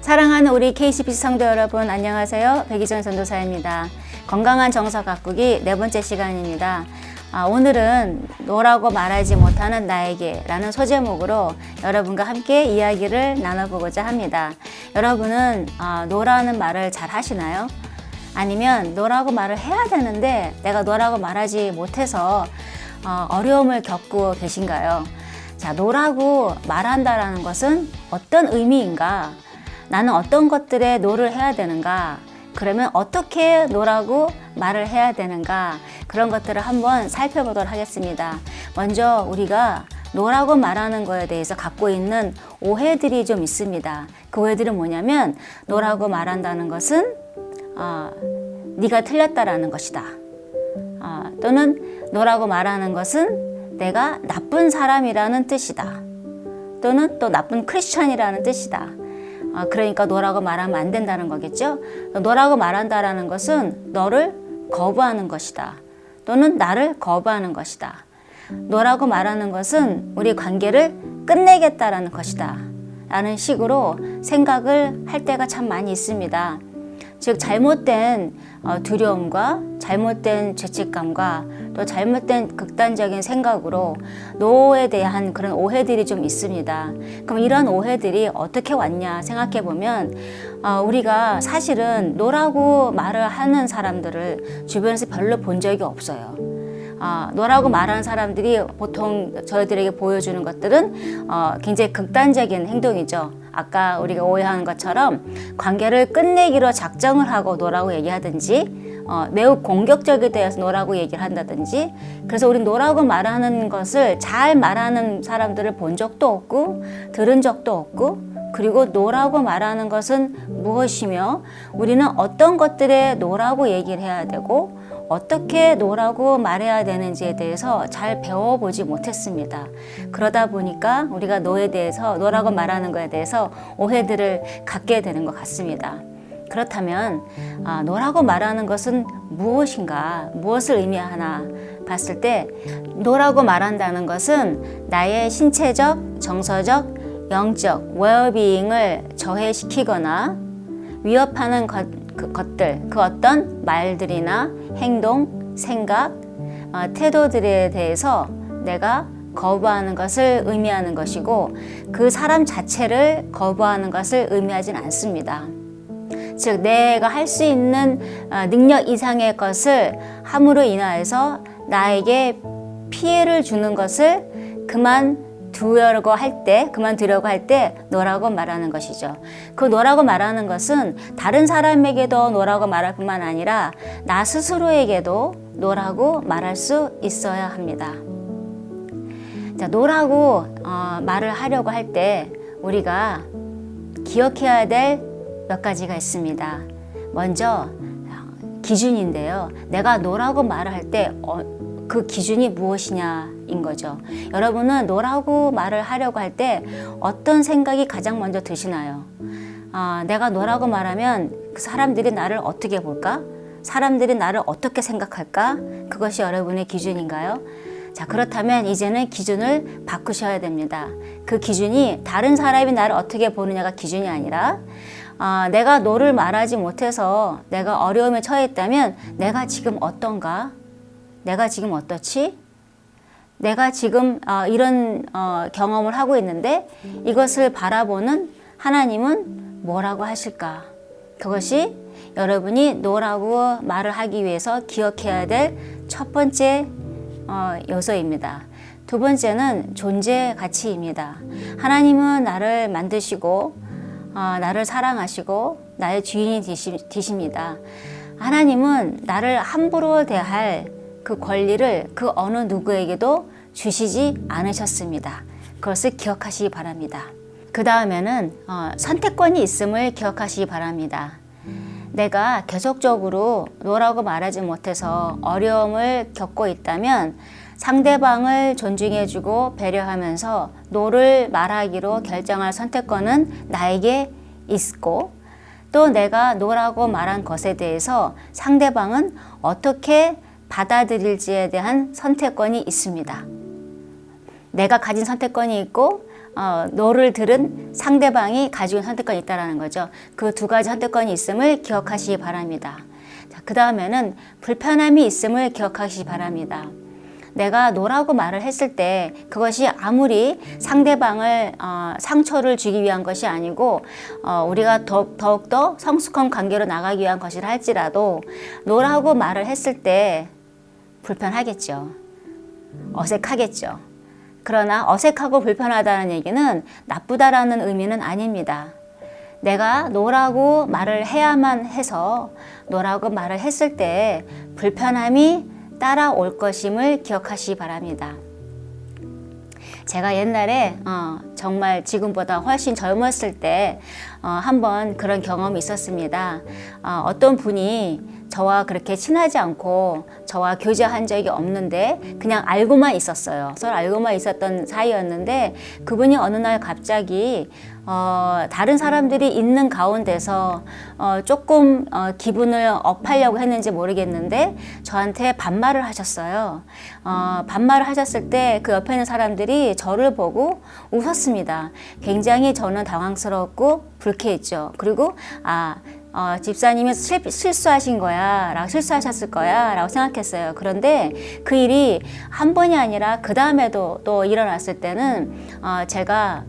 사랑하는 우리 KCBC 성도 여러분, 안녕하세요. 백희정 전도사입니다. 건강한 정서 가꾸기 네 번째 시간입니다. 오늘은 너라고 말하지 못하는 나에게 라는 소제목으로 여러분과 함께 이야기를 나눠보고자 합니다. 여러분은 너라는 말을 잘 하시나요? 아니면 너라고 말을 해야 되는데 내가 너라고 말하지 못해서 어려움을 겪고 계신가요? 자, 너라고 말한다라는 것은 어떤 의미인가? 나는 어떤 것들에 노를 해야 되는가? 그러면 어떻게 너라고 말을 해야 되는가? 그런 것들을 한번 살펴보도록 하겠습니다. 먼저 우리가 너라고 말하는 거에 대해서 갖고 있는 오해들이 좀 있습니다. 그 오해들은 뭐냐면 너라고 말한다는 것은 네가 틀렸다라는 것이다. 또는 너라고 말하는 것은 내가 나쁜 사람이라는 뜻이다. 또는 또 나쁜 크리스천이라는 뜻이다. 그러니까 너라고 말하면 안 된다는 거겠죠. 너라고 말한다라는 것은 너를 거부하는 것이다. 또는 나를 거부하는 것이다. 너라고 말하는 것은 우리 관계를 끝내겠다라는 것이다. 라는 식으로 생각을 할 때가 참 많이 있습니다. 즉 잘못된 두려움과 잘못된 죄책감과 또 잘못된 극단적인 생각으로 노에 대한 그런 오해들이 좀 있습니다. 그럼 이런 오해들이 어떻게 왔냐 생각해 보면 우리가 사실은 노라고 말을 하는 사람들을 주변에서 별로 본 적이 없어요. 너라고 말하는 사람들이 보통 저희들에게 보여주는 것들은 굉장히 극단적인 행동이죠. 아까 우리가 오해하는 것처럼 관계를 끝내기로 작정을 하고 너라고 얘기하든지 매우 공격적에 대해서 너라고 얘기를 한다든지, 그래서 우리 너라고 말하는 것을 잘 말하는 사람들을 본 적도 없고 들은 적도 없고, 그리고 너라고 말하는 것은 무엇이며 우리는 어떤 것들에 너라고 얘기를 해야 되고 어떻게 너라고 말해야 되는지에 대해서 잘 배워보지 못했습니다. 그러다 보니까 우리가 너에 대해서, 너라고 말하는 것에 대해서 오해들을 갖게 되는 것 같습니다. 그렇다면 너라고 말하는 것은 무엇인가, 무엇을 의미하나 봤을 때 너라고 말한다는 것은 나의 신체적, 정서적, 영적 웰비잉을 저해시키거나 위협하는 것들, 그 어떤 말들이나 행동, 생각, 태도들에 대해서 내가 거부하는 것을 의미하는 것이고 그 사람 자체를 거부하는 것을 의미하진 않습니다. 즉 내가 할 수 있는 능력 이상의 것을 함으로 인하여서 나에게 피해를 주는 것을 그만두려고 할 때 너라고 말하는 것이죠. 그 너라고 말하는 것은 다른 사람에게도 너라고 말할 뿐만 아니라 나 스스로에게도 너라고 말할 수 있어야 합니다. 자, 너라고 말을 하려고 할 때 우리가 기억해야 될 몇 가지가 있습니다. 먼저 기준인데요. 내가 너라고 말을 할 때 그 기준이 무엇이냐인 거죠. 여러분은 너라고 말을 하려고 할 때 어떤 생각이 가장 먼저 드시나요? 내가 너라고 말하면 그 사람들이 나를 어떻게 볼까? 사람들이 나를 어떻게 생각할까? 그것이 여러분의 기준인가요? 자, 그렇다면 이제는 기준을 바꾸셔야 됩니다. 그 기준이 다른 사람이 나를 어떻게 보느냐가 기준이 아니라 내가 너를 말하지 못해서 내가 어려움에 처해 있다면 내가 지금 어떤가? 내가 지금 어떻지? 내가 지금 이런 경험을 하고 있는데 이것을 바라보는 하나님은 뭐라고 하실까? 그것이 여러분이 너라고 말을 하기 위해서 기억해야 될 첫 번째 요소입니다. 두 번째는 존재 가치입니다. 하나님은 나를 만드시고 나를 사랑하시고 나의 주인이 되십니다. 하나님은 나를 함부로 대할 그 권리를 그 어느 누구에게도 주시지 않으셨습니다. 그것을 기억하시기 바랍니다. 그 다음에는 선택권이 있음을 기억하시기 바랍니다. 내가 계속적으로 너라고 말하지 못해서 어려움을 겪고 있다면 상대방을 존중해주고 배려하면서 너를 말하기로 결정할 선택권은 나에게 있고, 또 내가 너라고 말한 것에 대해서 상대방은 어떻게 받아들일지에 대한 선택권이 있습니다. 내가 가진 선택권이 있고 노를 들은 상대방이 가지고 있는 선택권이 있다는 거죠. 그 두 가지 선택권이 있음을 기억하시기 바랍니다. 자, 그 다음에는 불편함이 있음을 기억하시기 바랍니다. 내가 노라고 말을 했을 때 그것이 아무리 상대방을 상처를 주기 위한 것이 아니고 우리가 더욱더 성숙한 관계로 나가기 위한 것이라 할지라도 노라고 말을 했을 때 불편하겠죠. 어색하겠죠. 그러나 어색하고 불편하다는 얘기는 나쁘다라는 의미는 아닙니다. 내가 노라고 말을 해야만 해서 노라고 말을 했을 때 불편함이 따라올 것임을 기억하시기 바랍니다. 제가 옛날에 정말 지금보다 훨씬 젊었을 때 한번 그런 경험이 있었습니다. 어떤 분이 저와 그렇게 친하지 않고 저와 교제한 적이 없는데 그냥 알고만 있었어요. 서로 알고만 있었던 사이였는데 그분이 어느 날 갑자기 다른 사람들이 있는 가운데서 조금 기분을 업하려고 했는지 모르겠는데 저한테 반말을 하셨어요. 반말을 하셨을 때 그 옆에 있는 사람들이 저를 보고 웃었습니다. 굉장히 저는 당황스럽고 불쾌했죠. 그리고 집사님이 실수하신 거야, 라고 실수하셨을 거야 라고 생각했어요. 그런데 그 일이 한 번이 아니라 그 다음에도 또 일어났을 때는 제가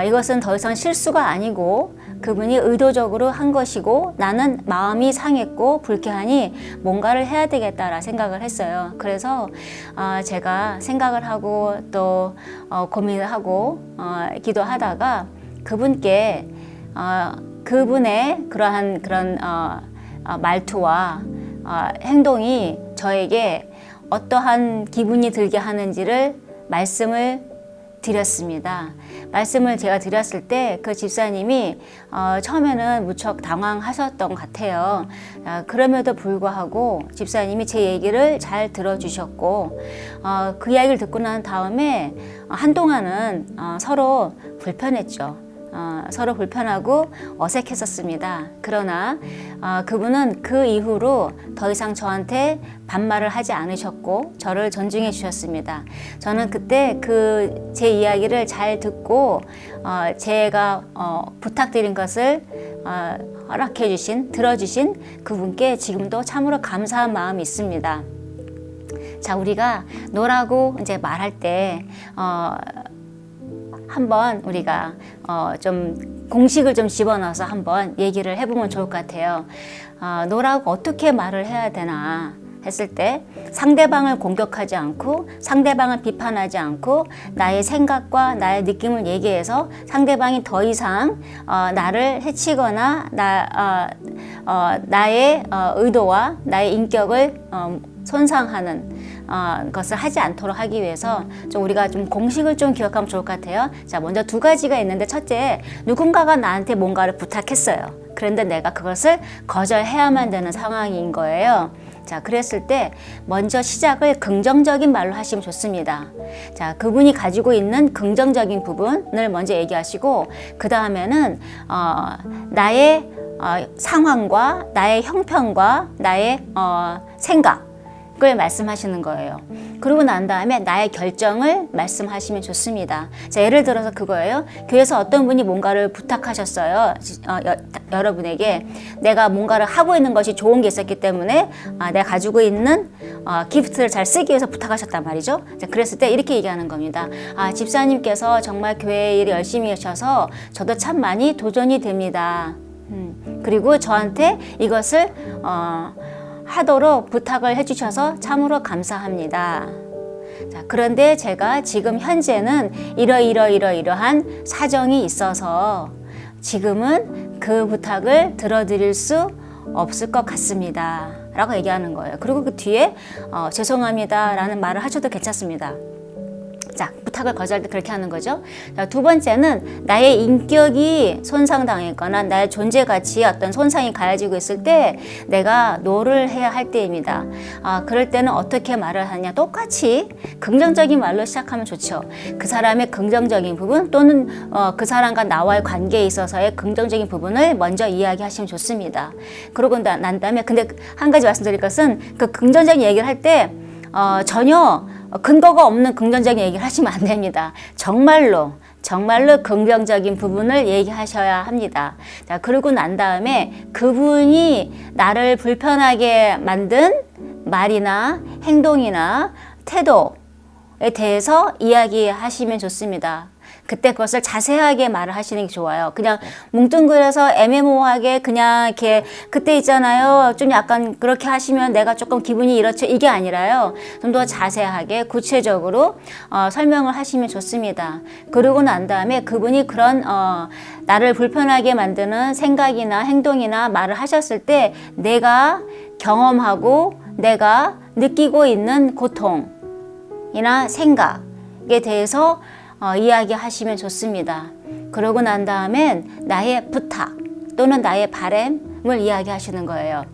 이것은 더 이상 실수가 아니고 그분이 의도적으로 한 것이고 나는 마음이 상했고 불쾌하니 뭔가를 해야 되겠다라 생각을 했어요. 그래서 제가 생각을 하고 또 고민을 하고 기도하다가 그분께 그분의 그러한 그런 말투와 행동이 저에게 어떠한 기분이 들게 하는지를 말씀을 드렸습니다. 말씀을 제가 드렸을 때 그 집사님이 처음에는 무척 당황하셨던 것 같아요. 그럼에도 불구하고 집사님이 제 얘기를 잘 들어주셨고 그 이야기를 듣고 난 다음에 한동안은 서로 불편했죠. 서로 불편하고 어색했었습니다. 그러나 그분은 그 이후로 더 이상 저한테 반말을 하지 않으셨고 저를 존중해 주셨습니다. 저는 그때 그 제 이야기를 잘 듣고 제가 부탁드린 것을 허락해 주신, 들어주신 그분께 지금도 참으로 감사한 마음이 있습니다. 자, 우리가 노라고 이제 말할 때 한번 우리가 좀 공식을 좀 집어넣어서 한번 얘기를 해보면 좋을 것 같아요. 노라고 어떻게 말을 해야 되나 했을 때 상대방을 공격하지 않고 상대방을 비판하지 않고 나의 생각과 나의 느낌을 얘기해서 상대방이 더 이상 나를 해치거나 나의 의도와 나의 인격을 손상하는 것을 하지 않도록 하기 위해서 우리가 좀 공식을 좀 기억하면 좋을 것 같아요. 자, 먼저 두 가지가 있는데 첫째, 누군가가 나한테 뭔가를 부탁했어요. 그런데 내가 그것을 거절해야만 되는 상황인 거예요. 자, 그랬을 때 먼저 시작을 긍정적인 말로 하시면 좋습니다. 자, 그분이 가지고 있는 긍정적인 부분을 먼저 얘기하시고 그 다음에는 나의 상황과 나의 형편과 나의 생각 을 말씀하시는 거예요. 그러고 난 다음에 나의 결정을 말씀하시면 좋습니다. 자, 예를 들어서 그거예요. 교회에서 어떤 분이 뭔가를 부탁하셨어요. 여러분에게 내가 뭔가를 하고 있는 것이 좋은 게 있었기 때문에 내가 가지고 있는 기프트를 잘 쓰기 위해서 부탁하셨단 말이죠. 자, 그랬을 때 이렇게 얘기하는 겁니다. 집사님께서 정말 교회 일 열심히 하셔서 저도 참 많이 도전이 됩니다. 그리고 저한테 이것을 하도록 부탁을 해주셔서 참으로 감사합니다. 자, 그런데 제가 지금 현재는 이러한 사정이 있어서 지금은 그 부탁을 들어드릴 수 없을 것 같습니다. 라고 얘기하는 거예요. 그리고 그 뒤에 죄송합니다 라는 말을 하셔도 괜찮습니다. 자, 부탁을 거절할 때 그렇게 하는 거죠. 자, 두 번째는 나의 인격이 손상당했거나 나의 존재 가치에 어떤 손상이 가해지고 있을 때 내가 노를 해야 할 때입니다. 그럴 때는 어떻게 말을 하냐, 똑같이 긍정적인 말로 시작하면 좋죠. 그 사람의 긍정적인 부분 또는 그 사람과 나와의 관계에 있어서의 긍정적인 부분을 먼저 이야기하시면 좋습니다. 그러고 난 다음에 근데 한 가지 말씀드릴 것은 그 긍정적인 얘기를 할 때 전혀 근거가 없는 긍정적인 얘기를 하시면 안 됩니다. 정말로 정말로 긍정적인 부분을 얘기하셔야 합니다. 자, 그러고 난 다음에 그분이 나를 불편하게 만든 말이나 행동이나 태도에 대해서 이야기하시면 좋습니다. 그때 그것을 자세하게 말을 하시는 게 좋아요. 그냥 뭉뚱그려서 애매모호하게 그냥 이렇게 그때 있잖아요. 좀 약간 그렇게 하시면 내가 조금 기분이 이렇죠. 이게 아니라요. 좀 더 자세하게 구체적으로 설명을 하시면 좋습니다. 그러고 난 다음에 그분이 그런 나를 불편하게 만드는 생각이나 행동이나 말을 하셨을 때 내가 경험하고 내가 느끼고 있는 고통이나 생각에 대해서 이야기하시면 좋습니다. 그러고 난 다음엔 나의 부탁 또는 나의 바람을 이야기하시는 거예요.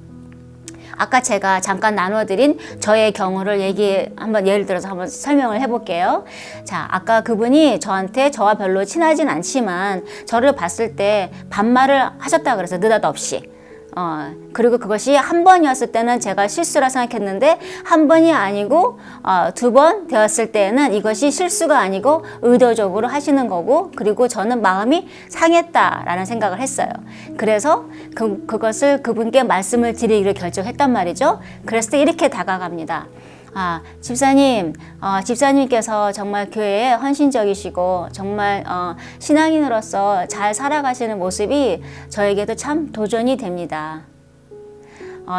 아까 제가 잠깐 나눠드린 저의 경우를 예를 들어서 한번 설명을 해볼게요. 자, 아까 그분이 저와 별로 친하진 않지만 저를 봤을 때 반말을 하셨다 그래서 느닷없이. 그리고 그것이 한 번이었을 때는 제가 실수라 생각했는데 한 번이 아니고 2번 되었을 때는 이것이 실수가 아니고 의도적으로 하시는 거고 그리고 저는 마음이 상했다라는 생각을 했어요. 그래서 그것을 그분께 말씀을 드리기로 결정했단 말이죠. 그랬을 때 이렇게 다가갑니다. 집사님, 집사님께서 정말 교회에 헌신적이시고 정말 신앙인으로서 잘 살아가시는 모습이 저에게도 참 도전이 됩니다.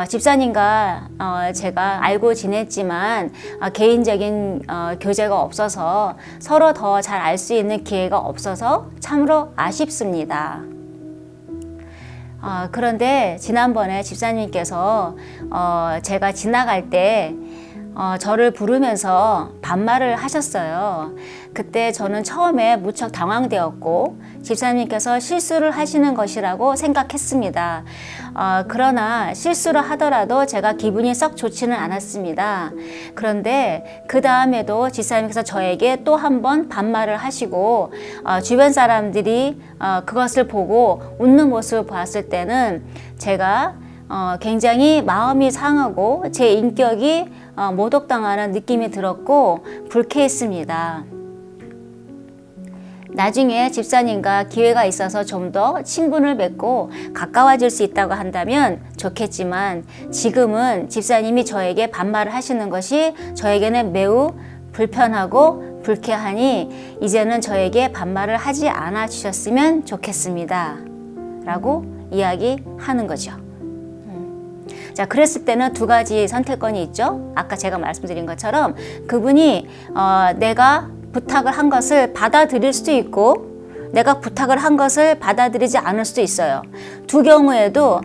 집사님과 제가 알고 지냈지만 개인적인 교제가 없어서 서로 더 잘 알 수 있는 기회가 없어서 참으로 아쉽습니다. 그런데 지난번에 집사님께서 제가 지나갈 때 저를 부르면서 반말을 하셨어요. 그때 저는 처음에 무척 당황되었고 집사님께서 실수를 하시는 것이라고 생각했습니다. 그러나 실수를 하더라도 제가 기분이 썩 좋지는 않았습니다. 그런데 그 다음에도 집사님께서 저에게 또 한 번 반말을 하시고 주변 사람들이 그것을 보고 웃는 모습을 보았을 때는 제가 굉장히 마음이 상하고 제 인격이 모독당하는 느낌이 들었고 불쾌했습니다. 나중에 집사님과 기회가 있어서 좀 더 친분을 맺고 가까워질 수 있다고 한다면 좋겠지만 지금은 집사님이 저에게 반말을 하시는 것이 저에게는 매우 불편하고 불쾌하니 이제는 저에게 반말을 하지 않아 주셨으면 좋겠습니다. 라고 이야기하는 거죠. 자, 그랬을 때는 두 가지 선택권이 있죠. 아까 제가 말씀드린 것처럼 그분이 내가 부탁을 한 것을 받아들일 수도 있고 내가 부탁을 한 것을 받아들이지 않을 수도 있어요. 두 경우에도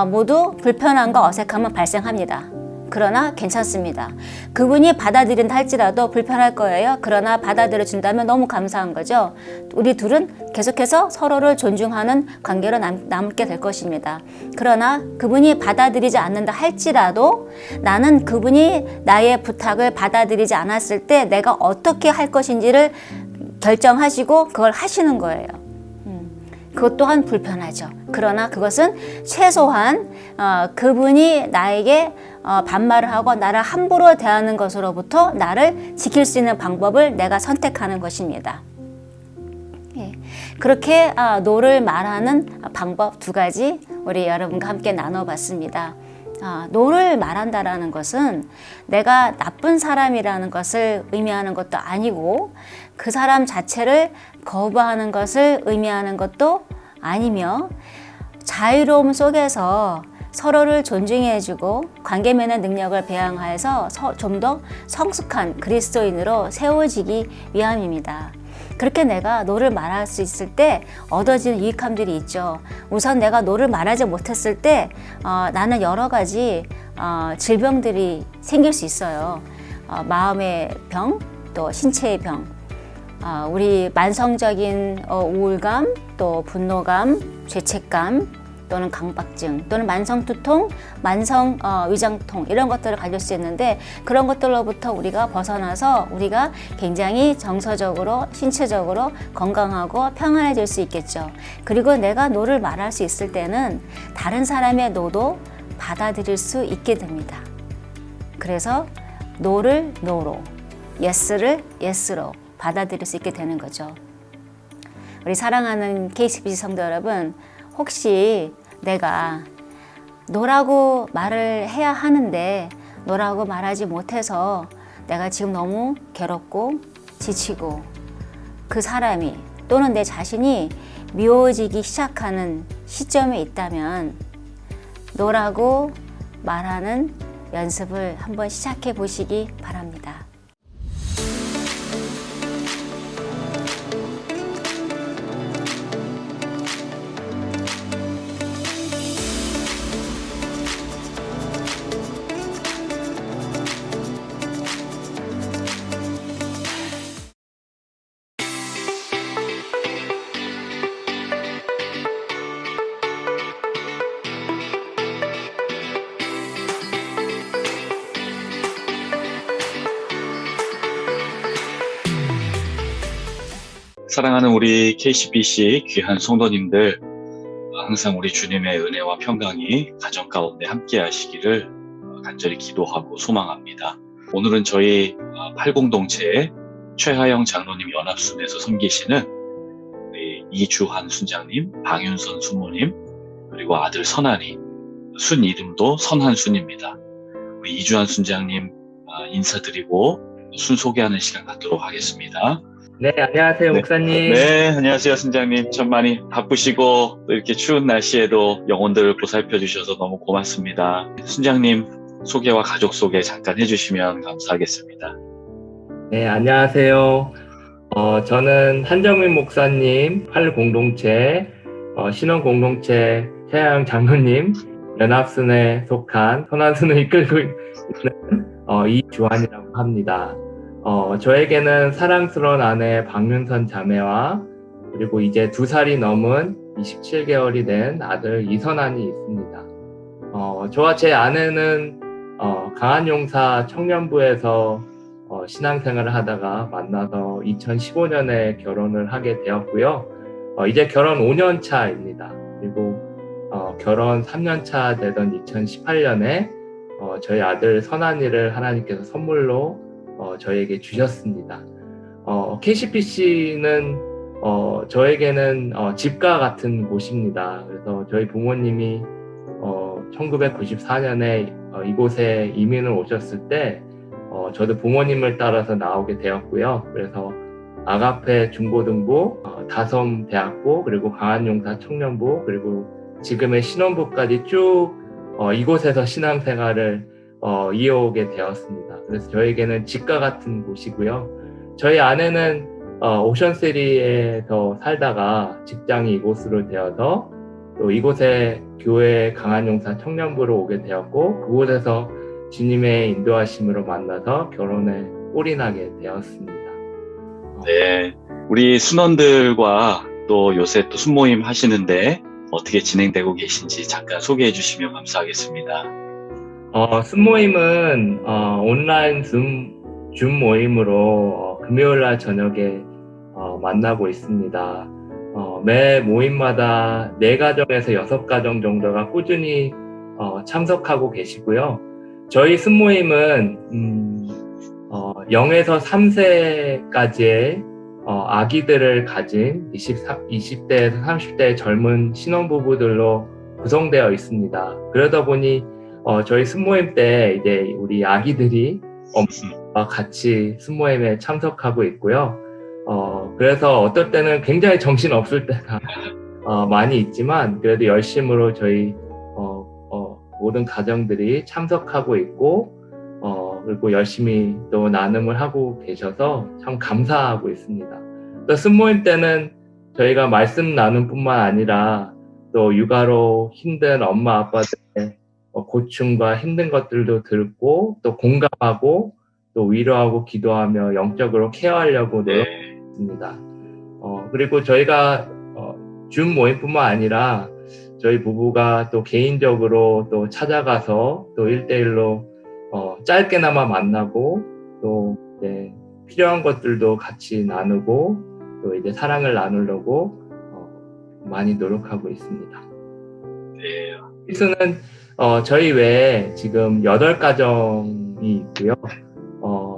모두 불편함과 어색함은 발생합니다. 그러나 괜찮습니다. 그분이 받아들인다 할지라도 불편할 거예요. 그러나 받아들여 준다면 너무 감사한 거죠. 우리 둘은 계속해서 서로를 존중하는 관계로 남게 될 것입니다. 그러나 그분이 받아들이지 않는다 할지라도 나는 그분이 나의 부탁을 받아들이지 않았을 때 내가 어떻게 할 것인지를 결정하시고 그걸 하시는 거예요. 그것 또한 불편하죠. 그러나 그것은 최소한 그분이 나에게 반말을 하고 나를 함부로 대하는 것으로부터 나를 지킬 수 있는 방법을 내가 선택하는 것입니다. 예. 그렇게 노를 말하는 방법 두 가지 우리 여러분과 함께 나눠봤습니다. 노를 말한다라는 것은 내가 나쁜 사람이라는 것을 의미하는 것도 아니고 그 사람 자체를 거부하는 것을 의미하는 것도 아니며 자유로움 속에서 서로를 존중해주고 관계 맺는 능력을 배양하여서 좀 더 성숙한 그리스도인으로 세워지기 위함입니다. 그렇게 내가 노를 말할 수 있을 때 얻어지는 유익함들이 있죠. 우선 내가 노를 말하지 못했을 때 나는 여러 가지 질병들이 생길 수 있어요. 마음의 병, 또 신체의 병, 우리 만성적인 우울감, 또 분노감, 죄책감, 또는 강박증, 또는 만성 두통, 만성 위장통 이런 것들을 가질 수 있는데 그런 것들로부터 우리가 벗어나서 우리가 굉장히 정서적으로, 신체적으로 건강하고 평안해질 수 있겠죠. 그리고 내가 노를 말할 수 있을 때는 다른 사람의 노도 받아들일 수 있게 됩니다. 그래서 노를 노로, 예스를 예스로 받아들일 수 있게 되는 거죠. 우리 사랑하는 KCBC 성도 여러분, 혹시 내가 너라고 말을 해야 하는데 너라고 말하지 못해서 내가 지금 너무 괴롭고 지치고 그 사람이 또는 내 자신이 미워지기 시작하는 시점에 있다면 너라고 말하는 연습을 한번 시작해 보시기 바랍니다. 사랑하는 우리 KCBC 귀한 성도님들, 항상 우리 주님의 은혜와 평강이 가정 가운데 함께 하시기를 간절히 기도하고 소망합니다. 오늘은 저희 80동체 최하영 장로님 연합순에서 섬기시는 우리 이주환 순장님, 방윤선 순모님, 그리고 아들 선한이, 순 이름도 선한순입니다. 우리 이주환 순장님 인사드리고 순 소개하는 시간 갖도록 하겠습니다. 네, 안녕하세요, 목사님. 네, 안녕하세요, 순장님. 참 많이 바쁘시고 또 이렇게 추운 날씨에도 영혼들을 보살펴 주셔서 너무 고맙습니다. 순장님 소개와 가족 소개 잠깐 해주시면 감사하겠습니다. 네, 안녕하세요. 저는 한정민 목사님 8공동체 신원공동체 최하영 장로님 연합순에 속한 선한순을 이끌고 있는 이주환이라고 합니다. 저에게는 사랑스러운 아내 박윤선 자매와 그리고 이제 2살이 넘은 27개월이 된 아들 이선한이 있습니다. 저와 제 아내는 강한용사 청년부에서 신앙생활을 하다가 만나서 2015년에 결혼을 하게 되었고요. 이제 결혼 5년 차입니다. 그리고 결혼 3년 차 되던 2018년에 저희 아들 선한이를 하나님께서 선물로 저에게 주셨습니다. KCBC는 저에게는 집과 같은 곳입니다. 그래서 저희 부모님이 1994년에 이곳에 이민을 오셨을 때 저도 부모님을 따라서 나오게 되었고요. 그래서 아가페 중고등부, 다섬 대학부, 그리고 강한용사 청년부, 그리고 지금의 신원부까지 쭉 이곳에서 신앙생활을 이어오게 되었습니다. 그래서 저에게는 집과 같은 곳이고요. 저희 아내는 오션시리에서 살다가 직장이 이곳으로 되어서 또 이곳에 교회 강한용사 청년부로 오게 되었고 그곳에서 주님의 인도하심으로 만나서 결혼에 올인하게 되었습니다. 네, 우리 순원들과 또 요새 또 순모임 하시는데 어떻게 진행되고 계신지 잠깐 소개해 주시면 감사하겠습니다. 순모임은 온라인 줌 모임으로 금요일날 저녁에 만나고 있습니다. 매 모임마다 4가정에서 6가정 정도가 꾸준히 참석하고 계시고요. 저희 순모임은 0에서 3세까지의 아기들을 가진 20대에서 30대의 젊은 신혼부부들로 구성되어 있습니다. 그러다 보니 저희 순모임 때 이제 우리 아기들이 엄마와 같이 순모임에 참석하고 있고요. 그래서 어떨 때는 굉장히 정신 없을 때가 많이 있지만 그래도 열심으로 저희 모든 가정들이 참석하고 있고 그리고 열심히 또 나눔을 하고 계셔서 참 감사하고 있습니다. 또 순모임 때는 저희가 말씀 나눔뿐만 아니라 또 육아로 힘든 엄마 아빠들의 고충과 힘든 것들도 듣고 또 공감하고 또 위로하고 기도하며 영적으로 케어하려고 노력했습니다. 그리고 저희가 줌 모임뿐만 아니라 저희 부부가 또 개인적으로 또 찾아가서 또 1대1로 짧게나마 만나고 또 이제 필요한 것들도 같이 나누고 또 이제 사랑을 나누려고 많이 노력하고 있습니다. 네. 필수는 저희 외에 지금 8가정이 있고요.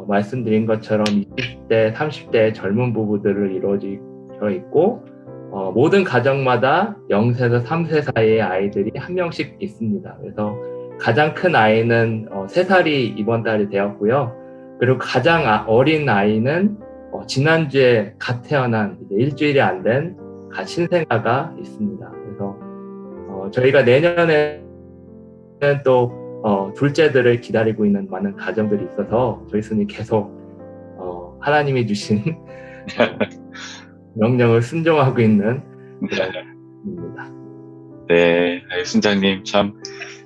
말씀드린 것처럼 20대, 30대 젊은 부부들을 이루어져 있고 모든 가정마다 0세에서 3세 사이의 아이들이 한 명씩 있습니다. 그래서 가장 큰 아이는 3살이 이번 달에 되었고요. 그리고 가장 어린 아이는 지난주에 갓 태어난 이제 일주일이 안 된 갓 신생아가 있습니다. 그래서 저희가 내년에는 또 둘째들을 기다리고 있는 많은 가정들이 있어서 저희 스님 계속 하나님이 주신 명령을 순종하고 있는 그런 입니다. 네, 순장님 참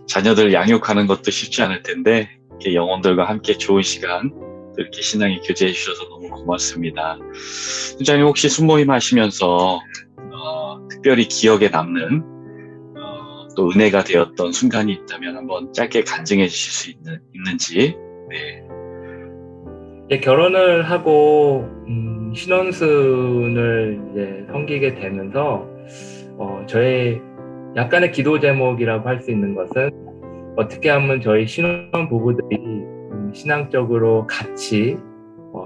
자녀들 양육하는 것도 쉽지 않을 텐데 이렇게 영혼들과 함께 좋은 시간 또 이렇게 신앙의 교제해 주셔서 너무 고맙습니다. 순장님 혹시 순모임 하시면서 특별히 기억에 남는 또 은혜가 되었던 순간이 있다면 한번 짧게 간증해 주실 수 있는지. 네. 이제 결혼을 하고 신혼순을 이제 섬기게 되면서 저의 약간의 기도 제목이라고 할 수 있는 것은 어떻게 하면 저희 신혼 부부들이 신앙적으로 같이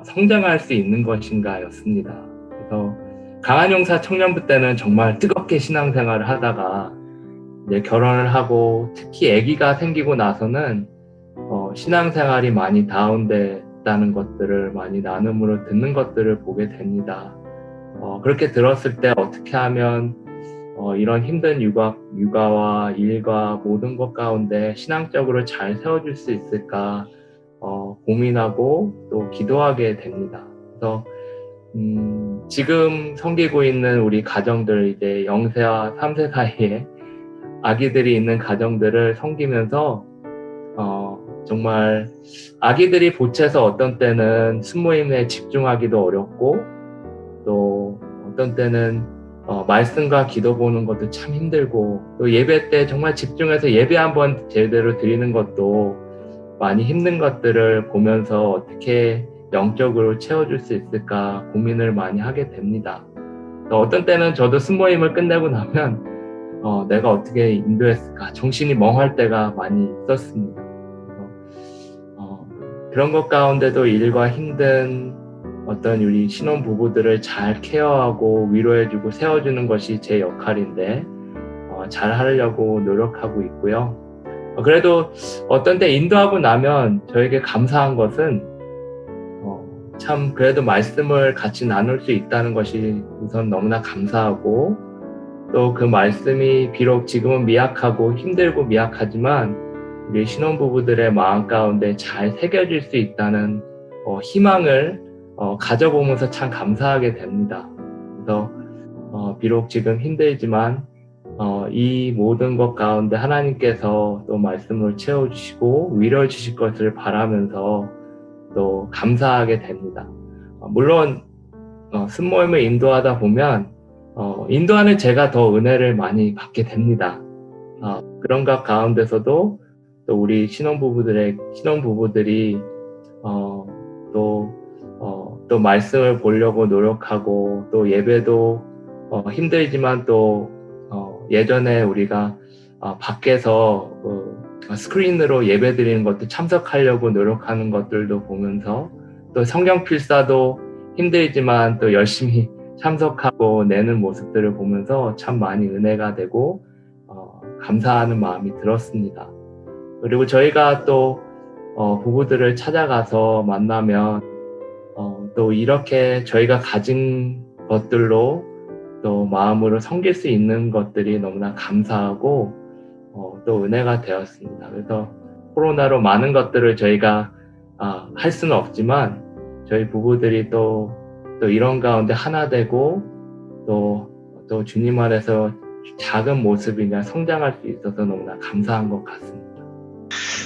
성장할 수 있는 것인가였습니다. 그래서 강한용사 청년부 때는 정말 뜨겁게 신앙생활을 하다가 이제 결혼을 하고 특히 아기가 생기고 나서는 신앙생활이 많이 다운됐다는 것들을 많이 나눔으로 듣는 것들을 보게 됩니다. 그렇게 들었을 때 어떻게 하면 이런 힘든 육아와 일과 모든 것 가운데 신앙적으로 잘 세워줄 수 있을까 고민하고 또 기도하게 됩니다. 그래서 지금 섬기고 있는 우리 가정들 이제 0세와 3세 사이에 아기들이 있는 가정들을 섬기면서 정말 아기들이 보채서 어떤 때는 순모임에 집중하기도 어렵고 또 어떤 때는 말씀과 기도 보는 것도 참 힘들고 또 예배 때 정말 집중해서 예배 한번 제대로 드리는 것도 많이 힘든 것들을 보면서 어떻게 영적으로 채워줄 수 있을까 고민을 많이 하게 됩니다. 어떤 때는 저도 순모임을 끝내고 나면 내가 어떻게 인도했을까 정신이 멍할 때가 많이 있었습니다. 그런 것 가운데도 일과 힘든 어떤 우리 신혼 부부들을 잘 케어하고 위로해주고 세워주는 것이 제 역할인데 잘 하려고 노력하고 있고요. 그래도 어떤 때 인도하고 나면 저에게 감사한 것은 참 그래도 말씀을 같이 나눌 수 있다는 것이 우선 너무나 감사하고 또 그 말씀이 비록 지금은 미약하고 힘들고 미약하지만 우리 신혼부부들의 마음 가운데 잘 새겨질 수 있다는 희망을 가져보면서 참 감사하게 됩니다. 그래서 비록 지금 힘들지만 이 모든 것 가운데 하나님께서 또 말씀을 채워주시고 위로해 주실 것을 바라면서 또 감사하게 됩니다. 물론 순모임을 인도하다 보면 인도하는 제가 더 은혜를 많이 받게 됩니다. 그런 것 가운데서도 또 우리 신혼부부들이 또 말씀을 보려고 노력하고 또 예배도 힘들지만 또 예전에 우리가 밖에서 스크린으로 예배 드리는 것도 참석하려고 노력하는 것들도 보면서 또 성경 필사도 힘들지만 또 열심히 참석하고 내는 모습들을 보면서 참 많이 은혜가 되고 감사하는 마음이 들었습니다. 그리고 저희가 또 부부들을 찾아가서 만나면 또 이렇게 저희가 가진 것들로 또 마음으로 섬길 수 있는 것들이 너무나 감사하고 또 은혜가 되었습니다. 그래서 코로나로 많은 것들을 저희가 할 수는 없지만 저희 부부들이 또 이런 가운데 하나 되고 또 주님 안에서 작은 모습이나 성장할 수 있어서 너무나 감사한 것 같습니다.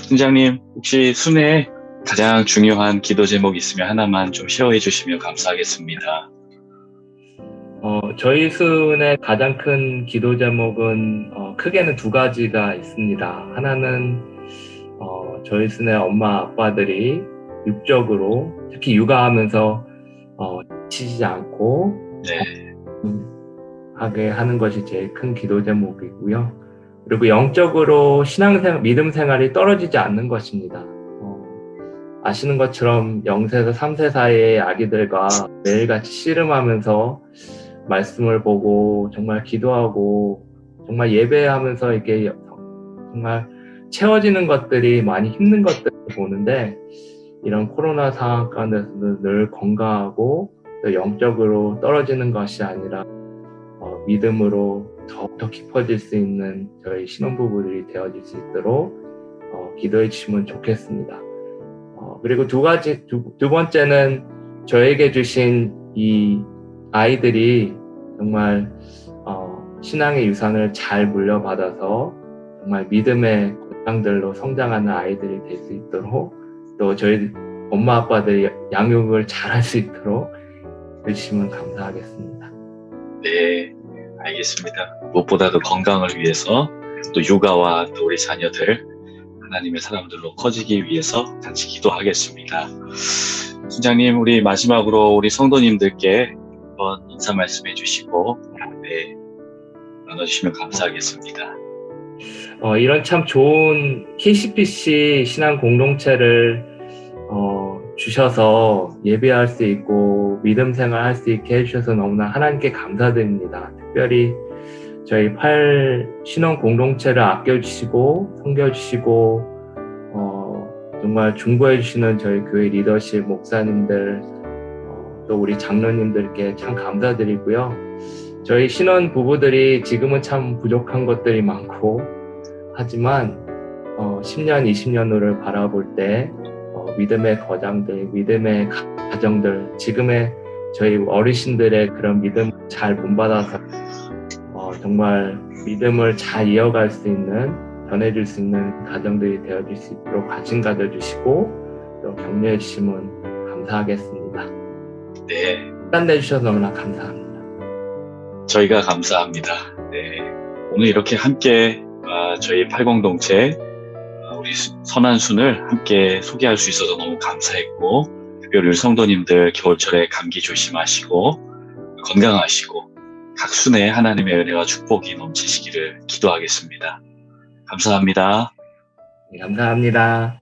순장님 혹시 순회 가장 중요한 기도 제목 있으면 하나만 좀 쉐어해 주시면 감사하겠습니다. 저희 순의 가장 큰 기도 제목은 크게는 두 가지가 있습니다. 하나는 저희 순의 엄마 아빠들이 육적으로 특히 육아하면서 지치지 않고 하게 하는 것이 제일 큰 기도 제목이고요. 그리고 영적으로 신앙생활, 믿음 생활이 떨어지지 않는 것입니다. 아시는 것처럼 0세에서 3세 사이의 아기들과 매일같이 씨름하면서 말씀을 보고 정말 기도하고 정말 예배하면서 이게 정말 채워지는 것들이 많이 힘든 것들을 보는데 이런 코로나 상황 가운데서도 늘 건강하고 또 영적으로 떨어지는 것이 아니라 믿음으로 더욱더 깊어질 수 있는 저희 신혼부부들이 되어질 수 있도록 기도해 주시면 좋겠습니다. 그리고 두 번째는 저에게 주신 이 아이들이 정말 신앙의 유산을 잘 물려받아서 정말 믿음의 건강들로 성장하는 아이들이 될 수 있도록 또 저희 엄마 아빠들이 양육을 잘할 수 있도록 해주시면 감사하겠습니다. 네, 알겠습니다. 무엇보다도 건강을 위해서 또 육아와 또 우리 자녀들 하나님의 사람들로 커지기 위해서 같이 기도하겠습니다. 순장님, 우리 마지막으로 우리 성도님들께 한번 인사 말씀해 주시고 네, 나눠주시면 감사하겠습니다. 이런 참 좋은 KCPC 신앙 공동체를 주셔서 예배할 수 있고 믿음 생활할 수 있게 해주셔서 너무나 하나님께 감사드립니다. 특별히 저희 신혼 공동체를 아껴주시고 섬겨주시고 정말 중보해주시는 저희 교회 리더십 목사님들 또 우리 장로님들께 참 감사드리고요. 저희 신혼 부부들이 지금은 참 부족한 것들이 많고 하지만 10년, 20년 후를 바라볼 때 믿음의 거장들, 믿음의 가정들, 지금의 저희 어르신들의 그런 믿음 잘 본받아서 정말 믿음을 잘 이어갈 수 있는, 전해줄 수 있는 가정들이 되어줄 수 있도록 관심 가져주시고 또 격려해 주시면 감사하겠습니다. 네, 시간 내주셔서 너무나 감사합니다. 저희가 감사합니다. 네, 오늘 이렇게 함께 저희 팔공동체 우리 선한 순을 함께 소개할 수 있어서 너무 감사했고 특별히 우리 성도님들 겨울철에 감기 조심하시고 건강하시고 각 순에 하나님의 은혜와 축복이 넘치시기를 기도하겠습니다. 감사합니다. 네, 감사합니다.